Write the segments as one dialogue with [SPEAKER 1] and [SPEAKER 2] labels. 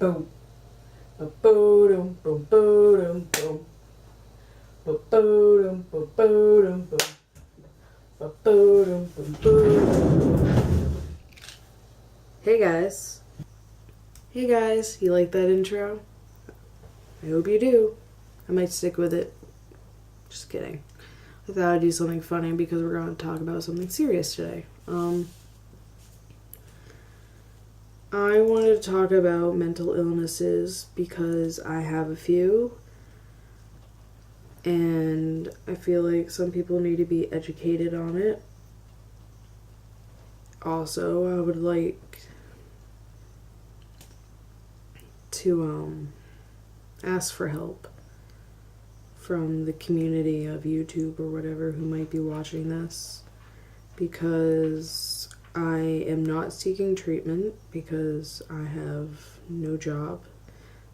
[SPEAKER 1] Boom. Ba-boom, boom, boom, boom. Ba-boom, boom, boom, boom. Ba-boom, boom, boom. Hey guys. Hey guys, you like that intro? I hope you do. I might stick with it. Just kidding. I thought I'd do something funny because we're going to talk about something serious today. I wanted to talk about mental illnesses because I have a few, and I feel like some people need to be educated on it. Also, I would like to ask for help from the community of YouTube or whatever who might be watching this, because I am not seeking treatment because I have no job.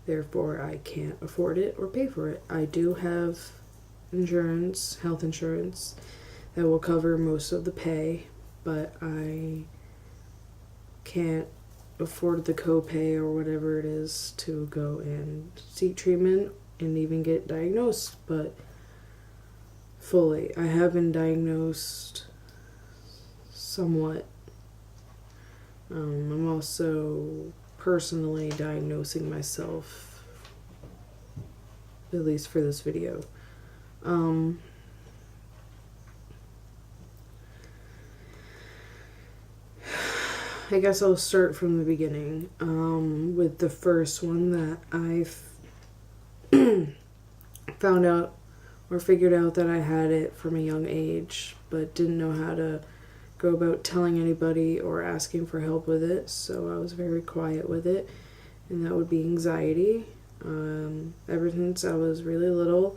[SPEAKER 1] Therefore, I can't afford it or pay for it. I do have insurance, health insurance, that will cover most of the pay, but I can't afford the copay or whatever it is to go and seek treatment and even get diagnosed. But fully, I have been diagnosed somewhat. I'm also personally diagnosing myself, at least for this video. I guess I'll start from the beginning, with the first one that I've found out or figured out that I had it from a young age, but didn't know how to go about telling anybody or asking for help with it, so I was very quiet with it, and that would be anxiety. Ever since I was really little,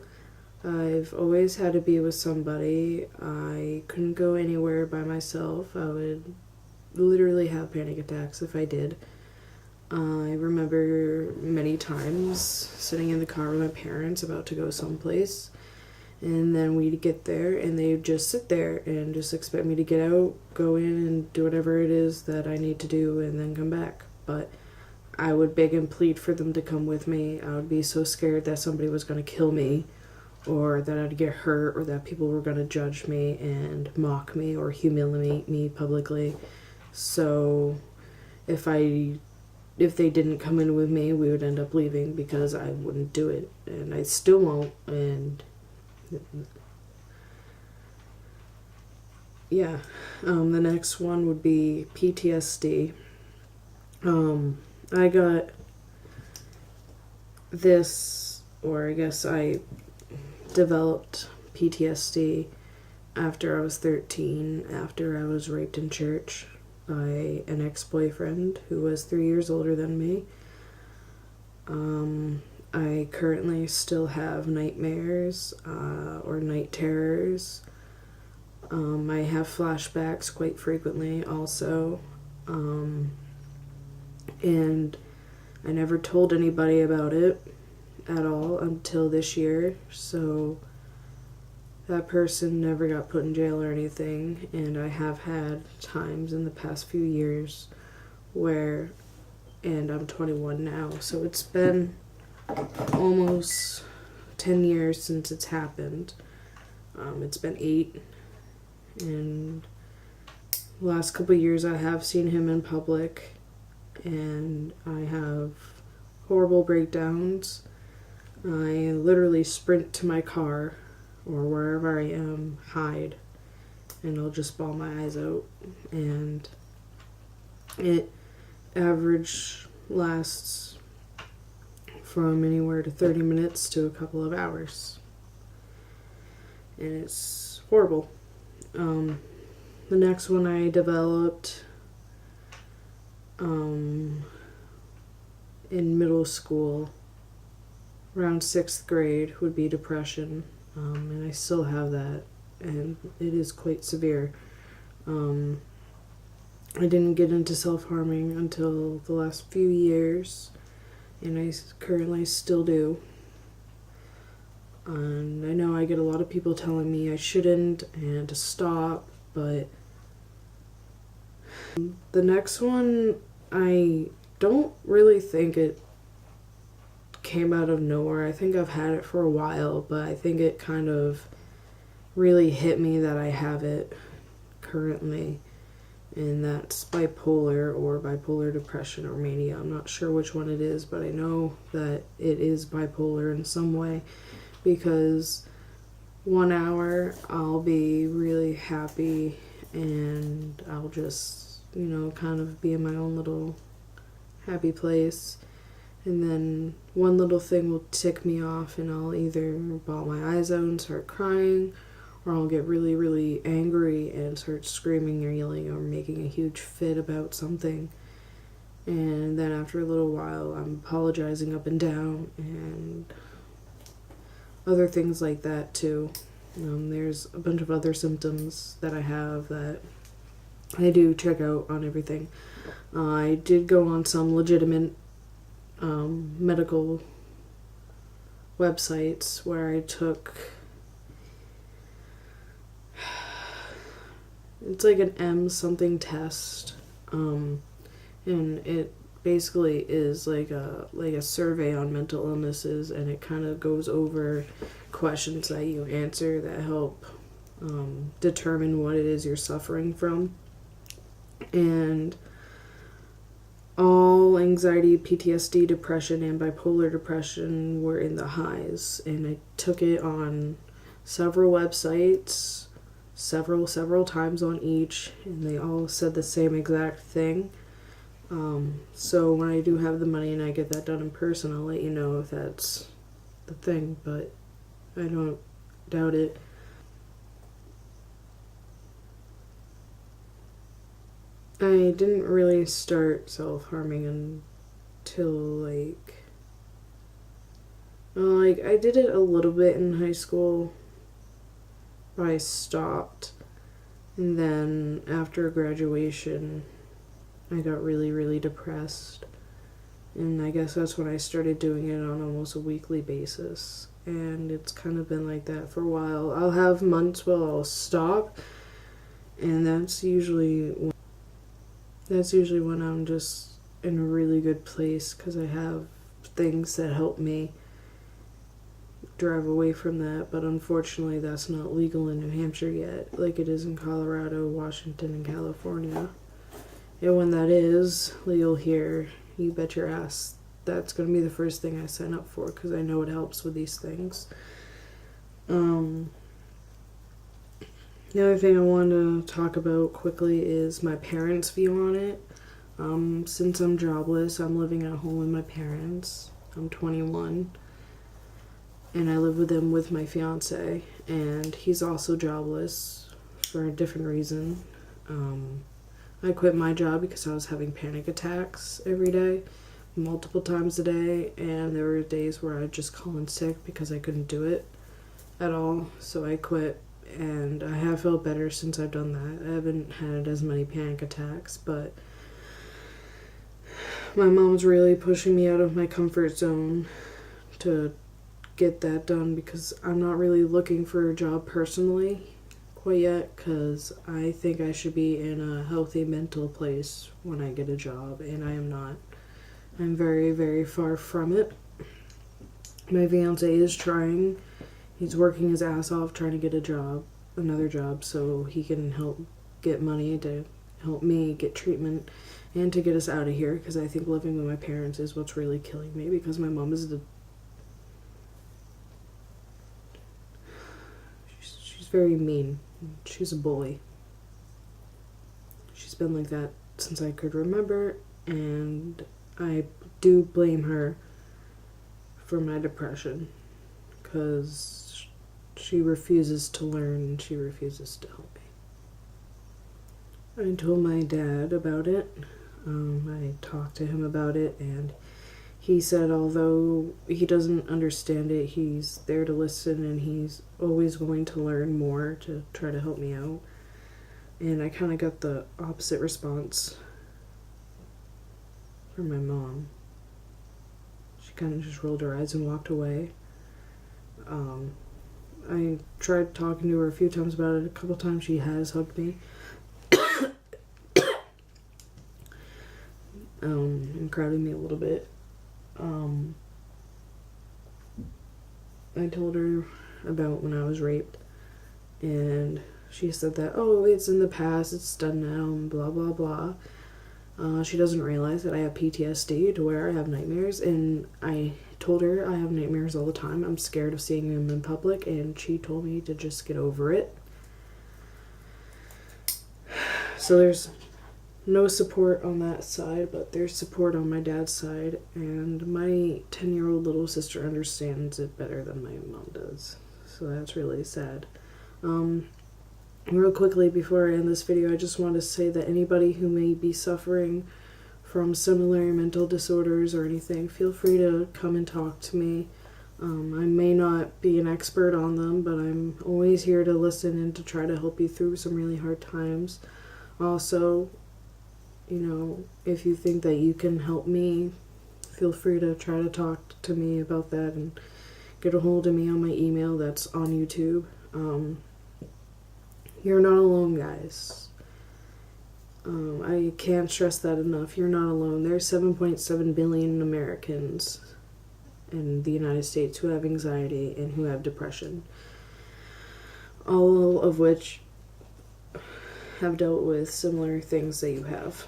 [SPEAKER 1] I've always had to be with somebody. I couldn't go anywhere by myself. I would literally have panic attacks if I did. I remember many times sitting in the car with my parents about to go someplace, and then we'd get there and they'd just sit there and just expect me to get out, go in and do whatever it is that I need to do and then come back. But I would beg and plead for them to come with me. I would be so scared that somebody was going to kill me, or that I'd get hurt, or that people were going to judge me and mock me or humiliate me publicly. So if they didn't come in with me, we would end up leaving because I wouldn't do it, and I still won't. And yeah, the next one would be PTSD. I got this, or I guess I developed PTSD after I was 13, after I was raped in church by an ex-boyfriend who was 3 years older than me. I currently still have nightmares or night terrors. I have flashbacks quite frequently also. And I never told anybody about it at all until this year, so that person never got put in jail or anything. And I have had times in the past few years where, and I'm 21 now, so it's been almost 10 years since it's happened. It's been 8, and the last couple of years I have seen him in public, and I have horrible breakdowns. I literally sprint to my car or wherever I am, hide, and I'll just bawl my eyes out. And it average lasts from anywhere to 30 minutes to a couple of hours, and it's horrible. The next one I developed in middle school, around 6th grade, would be depression, and I still have that, and it is quite severe. I didn't get into self-harming until the last few years, and I currently still do. And I know I get a lot of people telling me I shouldn't and to stop, but the next one, I don't really think it came out of nowhere. I think I've had it for a while, but I think it kind of really hit me that I have it currently. And that's bipolar or bipolar depression or mania. I'm not sure which one it is, but I know that it is bipolar in some way, because 1 hour I'll be really happy and I'll just, kind of be in my own little happy place. And then one little thing will tick me off and I'll either bawl my eyes out and start crying, or I'll get really, really angry and start screaming or yelling or making a huge fit about something. And then after a little while, I'm apologizing up and down and other things like that too. There's a bunch of other symptoms that I have that I do check out on everything. I did go on some legitimate medical websites where I took, it's like an M something test, and it basically is like a survey on mental illnesses, and it kind of goes over questions that you answer that help determine what it is you're suffering from. And all anxiety, PTSD, depression, and bipolar depression were in the highs, and I took it on several websites, several times on each, and they all said the same exact thing. So when I do have the money and I get that done in person, I'll let you know if that's the thing, but I don't doubt it. I didn't really start self-harming until I did it a little bit in high school, but I stopped. And then after graduation, I got really, really depressed. And I guess that's when I started doing it on almost a weekly basis. And it's kind of been like that for a while. I'll have months where I'll stop, and that's usually when I'm just in a really good place, because I have things that help me drive away from that. But unfortunately, that's not legal in New Hampshire yet, like it is in Colorado, Washington, and California. And when that is legal here, you bet your ass that's going to be the first thing I sign up for, because I know it helps with these things. The other thing I wanted to talk about quickly is my parents' view on it. Since I'm jobless, I'm living at home with my parents. I'm 21, and I live with them with my fiance, and he's also jobless for a different reason. I quit my job because I was having panic attacks every day, multiple times a day, and there were days where I'd just call in sick because I couldn't do it at all, so I quit. And I have felt better since I've done that. I haven't had as many panic attacks, but my mom's really pushing me out of my comfort zone to get that done, because I'm not really looking for a job personally quite yet, because I think I should be in a healthy mental place when I get a job, and I am not. I'm very, very far from it. My fiance is trying. He's working his ass off trying to get another job, so he can help get money to help me get treatment and to get us out of here, because I think living with my parents is what's really killing me, because my mom is she's very mean. She's a bully. She's been like that since I could remember, and I do blame her for my depression, because she refuses to learn and she refuses to help me. I told my dad about it. I talked to him about it, and he said although he doesn't understand it, he's there to listen, and he's always willing to learn more to try to help me out. And I kind of got the opposite response from my mom. She kind of just rolled her eyes and walked away. I tried talking to her a few times about it. A couple times she has hugged me. And crowded me a little bit. I told her about when I was raped, and she said that, oh, it's in the past, it's done now, and blah, blah, blah. She doesn't realize that I have PTSD to where I have nightmares, and I told her I have nightmares all the time. I'm scared of seeing them in public, and she told me to just get over it. So there's no support on that side, but there's support on my dad's side, and my 10-year-old little sister understands it better than my mom does. So that's really sad. Real quickly, before I end this video, I just want to say that anybody who may be suffering from similar mental disorders or anything, feel free to come and talk to me. I may not be an expert on them, but I'm always here to listen and to try to help you through some really hard times. Also, you know, if you think that you can help me, feel free to try to talk to me about that and get a hold of me on my email that's on YouTube. You're not alone, guys. I can't stress that enough. You're not alone. There's 7.7 billion Americans in the United States who have anxiety and who have depression. All of which have dealt with similar things that you have.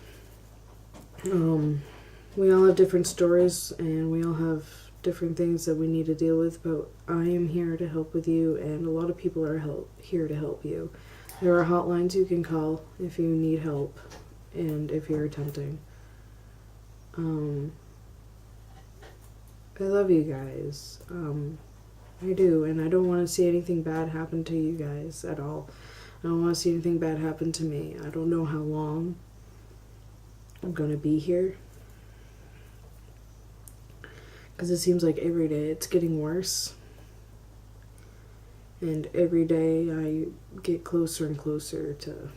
[SPEAKER 1] We all have different stories and we all have different things that we need to deal with, but I am here to help with you, and a lot of people are here to help you. There are hotlines you can call if you need help and if you're attempting. I love you guys. I do, and I don't want to see anything bad happen to you guys at all. I don't want to see anything bad happen to me. I don't know how long I'm gonna be here, because it seems like every day it's getting worse. And every day I get closer and closer to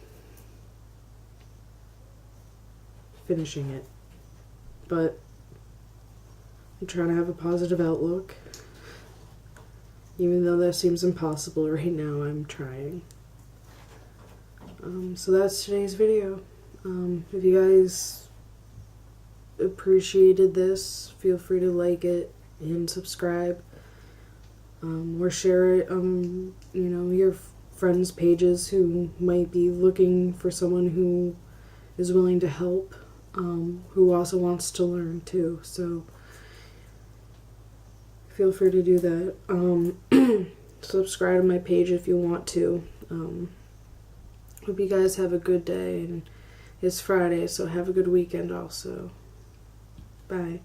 [SPEAKER 1] finishing it. But I'm trying to have a positive outlook. Even though that seems impossible right now, I'm trying. So that's today's video. If you guys appreciated this, feel free to like it and subscribe. Or share it on, your friends' pages who might be looking for someone who is willing to help, who also wants to learn too. So feel free to do that. Subscribe to my page if you want to. Hope you guys have a good day, and it's Friday, so have a good weekend also. Bye.